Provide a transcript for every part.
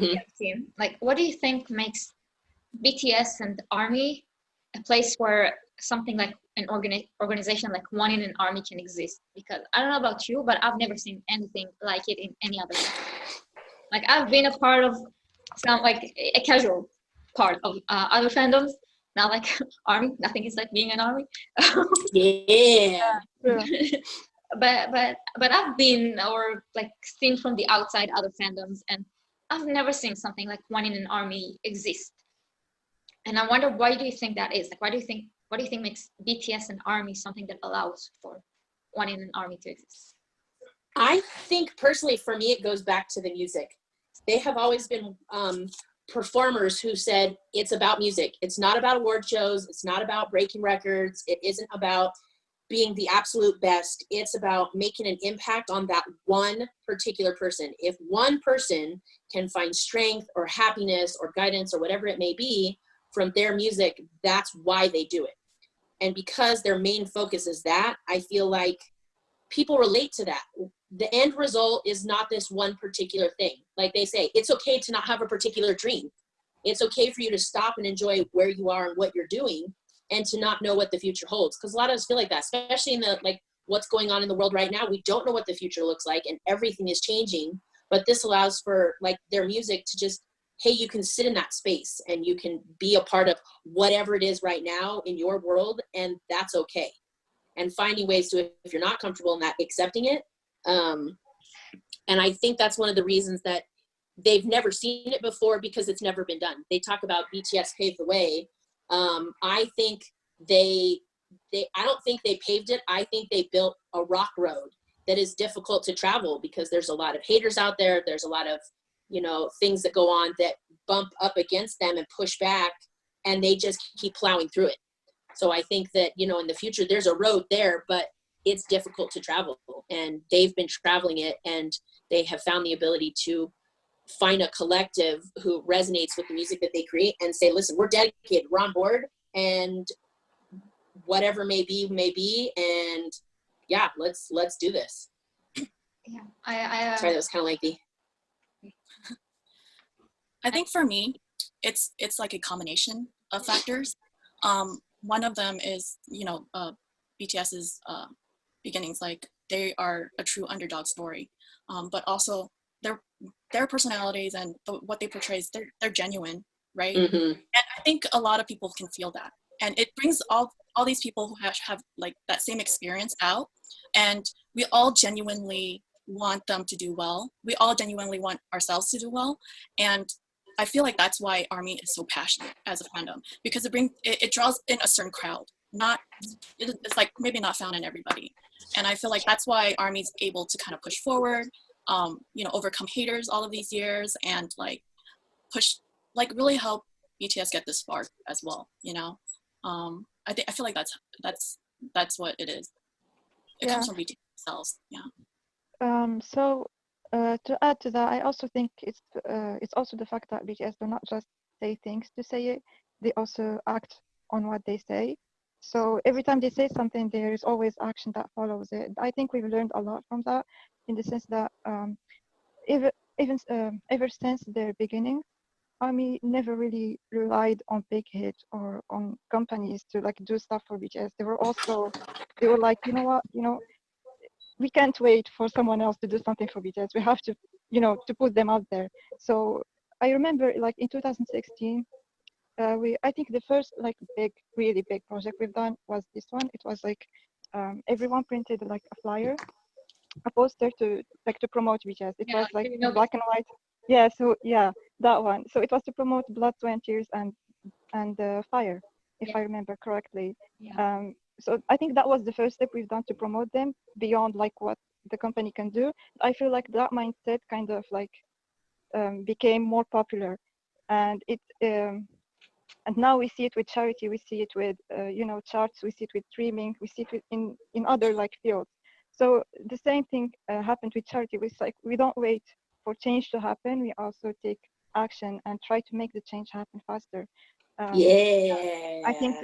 BTS team. Like, what do you think makes BTS and ARMY a place where something like an organization like One in an Army can exist? Because I don't know about you, but I've never seen anything like it in any other fandom. Like, I've been a part of some, like, a casual part of other fandoms, not like ARMY. Nothing is like being an ARMY. Yeah. But I've been, or like, seen from the outside other fandoms, and I've never seen something like One in an Army exist. And I wonder, why do you think that is? Like, what do you think makes BTS and ARMY something that allows for One in an Army to exist? I think personally, for me, it goes back to the music. They have always been performers who said it's about music. It's not about award shows. It's not about breaking records. It isn't about being the absolute best. It's about making an impact on that one particular person. If one person can find strength or happiness or guidance or whatever it may be from their music, that's why they do it. And because their main focus is that, I feel like people relate to that. The end result is not this one particular thing. Like they say, it's okay to not have a particular dream. It's okay for you to stop and enjoy where you are and what you're doing, and to not know what the future holds. Because a lot of us feel like that, especially in the, like, what's going on in the world right now. We don't know what the future looks like, and everything is changing. But this allows for, like, their music to just, hey, you can sit in that space and you can be a part of whatever it is right now in your world, and that's okay. And finding ways to, if you're not comfortable in that, accepting it. And I think that's one of the reasons that they've never seen it before, because it's never been done. They talk about BTS paved the way. I think I don't think they paved it. I think they built a rock road that is difficult to travel, because there's a lot of haters out there. There's a lot of, things that go on that bump up against them and push back, and they just keep plowing through it. So I think that, in the future, there's a road there, but it's difficult to travel, and they've been traveling it, and they have found the ability to find a collective who resonates with the music that they create and say, listen, we're dedicated, we're on board, and whatever may be, and yeah, let's do this. Yeah, I sorry, that was kind of lengthy. I think for me, it's like a combination of factors. One of them is, BTS's beginnings, like they are a true underdog story, but also their personalities and what they portray, they're genuine, right? Mm-hmm. And I think a lot of people can feel that, and it brings all these people who have like that same experience out, and we all genuinely want them to do well. We all genuinely want ourselves to do well, and I feel like that's why ARMY is so passionate as a fandom, because it draws in a certain crowd. It's like maybe not found in everybody, and I feel like that's why ARMY's able to kind of push forward, overcome haters all of these years, and like push, like really help BTS get this far as well. I feel like that's what it is. It comes from BTS themselves. Yeah. So to add to that, I also think it's also the fact that BTS do not just say things to say it; they also act on what they say. So every time they say something, there is always action that follows it. I think we've learned a lot from that, in the sense that ever since their beginning, ARMY never really relied on big hits or on companies to like do stuff for BTS. They were like, you know what, we can't wait for someone else to do something for BTS. We have to, to put them out there. So I remember, like in 2016, I think the first like really big project we've done was this one. It was like everyone printed like a flyer, a poster to promote BTS. It was like black and white. Yeah. So yeah, that one. So it was to promote Blood, Sweat and Tears and Fire, if I remember correctly. Yeah. So I think that was the first step we've done to promote them beyond like what the company can do. I feel like that mindset kind of like became more popular, and and now we see it with charity, we see it with charts, we see it with streaming, we see it in other like fields. So the same thing happened with charity. We don't wait for change to happen. We also take action and try to make the change happen faster. I think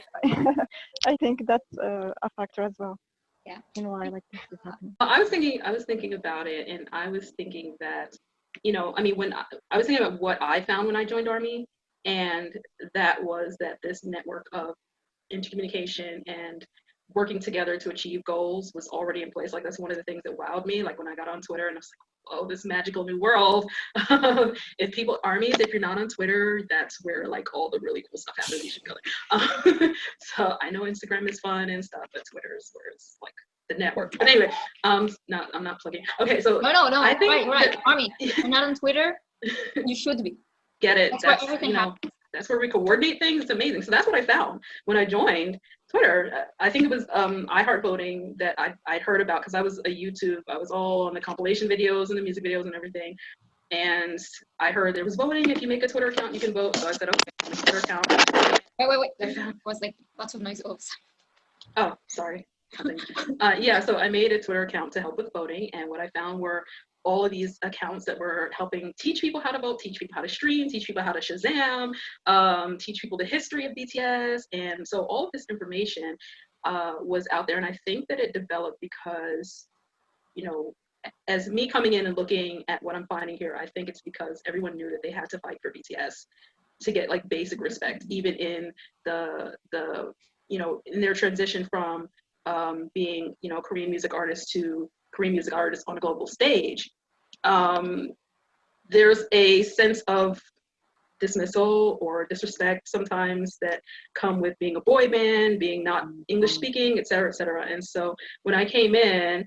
I think that's a factor as well. Yeah. In why like this is happening. I was thinking about it, and I was thinking that you know, I mean, when I was thinking about what I found when I joined Army, and that was that this network of intercommunication and working together to achieve goals was already in place. Like that's one of the things that wowed me. Like when I got on Twitter and I was like, oh, this magical new world. If people, armies, if you're not on Twitter, that's where like all the really cool stuff happens. You should go there. So I know Instagram is fun and stuff, but Twitter is where it's like the network. But anyway, I'm not plugging. Okay, so No, I think right. Army, you're not on Twitter, you should be. Get it? That's where everything happens. That's where we coordinate things. It's amazing. So that's what I found when I joined Twitter. I think it was iHeartVoting that I'd heard about because I was a YouTube. I was all on the compilation videos and the music videos and everything. And I heard there was voting. If you make a Twitter account, you can vote. So I said, okay, make a Twitter account. Wait. There was like lots of noise. Oh, sorry. Yeah, so I made a Twitter account to help with voting. And what I found were all of these accounts that were helping teach people how to vote, teach people how to stream, teach people how to Shazam, teach people the history of BTS. And so all of this information was out there. And I think that it developed because, you know, as me coming in and looking at what I'm finding here, I think it's because everyone knew that they had to fight for BTS to get like basic respect, even in the you know, in their transition from being, you know, Korean music artists to Korean music artists on a global stage. There's a sense of dismissal or disrespect sometimes that come with being a boy band, being not English speaking, et cetera, et cetera. And so when I came in,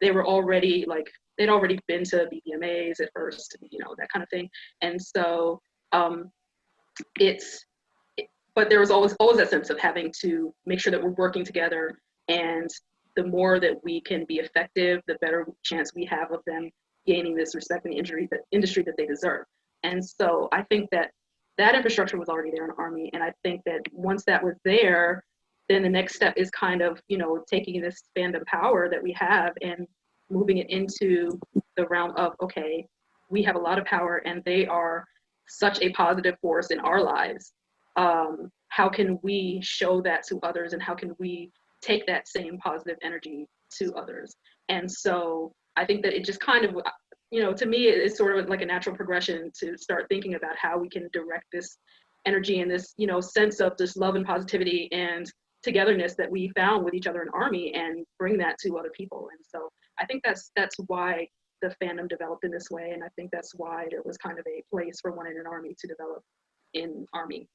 they were already like, they'd already been to BBMAs at first, you know, that kind of thing. And so but there was always that sense of having to make sure that we're working together, and the more that we can be effective, the better chance we have of them gaining this respect in the industry that they deserve. And so I think that that infrastructure was already there in Army, and I think that once that was there, then the next step is kind of, you know, taking this fandom power that we have and moving it into the realm of, okay, we have a lot of power and they are such a positive force in our lives. How can we show that to others, and how can we take that same positive energy to others? And so I think that it just kind of, you know, to me, it's sort of like a natural progression to start thinking about how we can direct this energy and this, you know, sense of this love and positivity and togetherness that we found with each other in Army and bring that to other people. And so I think that's why the fandom developed in this way. And I think that's why there was kind of a place for One in an Army to develop in Army.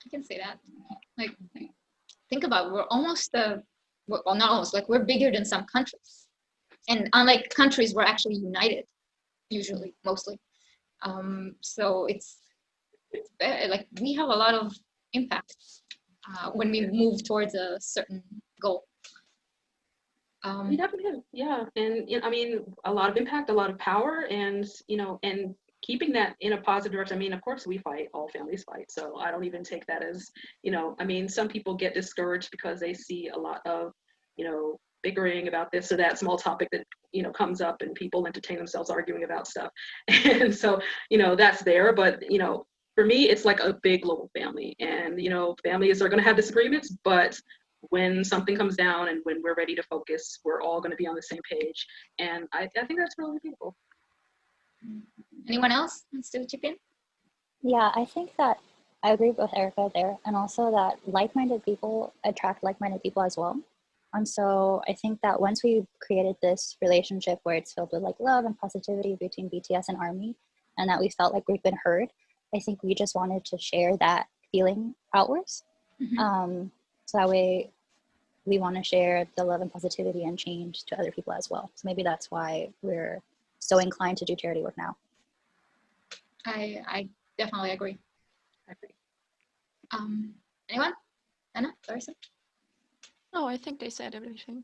I can say that. Like, think about it, we're almost well, not almost, like we're bigger than some countries, and unlike countries, we're actually united, usually, mostly. So it's like we have a lot of impact when we move towards a certain goal. We definitely have, yeah, and you know, I mean, a lot of impact, a lot of power, and you know, and keeping that in a positive direction. I mean, of course we fight, all families fight, so I don't even take that as, you know, I mean, some people get discouraged because they see a lot of, you know, bickering about this or that small topic that, you know, comes up, and people entertain themselves arguing about stuff. And so, you know, that's there, but you know, for me, it's like a big global family, and you know, families are going to have disagreements, but when something comes down and when we're ready to focus, we're all going to be on the same page. And I think that's really beautiful. Anyone else wants to chip in? Yeah, I think that I agree with Erica there, and also that like-minded people attract like-minded people as well. And so I think that once we created this relationship where it's filled with like love and positivity between BTS and Army, and that we felt like we've been heard, I think we just wanted to share that feeling outwards. Mm-hmm. So that way we want to share the love and positivity and change to other people as well. So maybe that's why we're so inclined to do charity work now. I definitely agree. Anyone? Anna, Larissa? No, I think they said everything.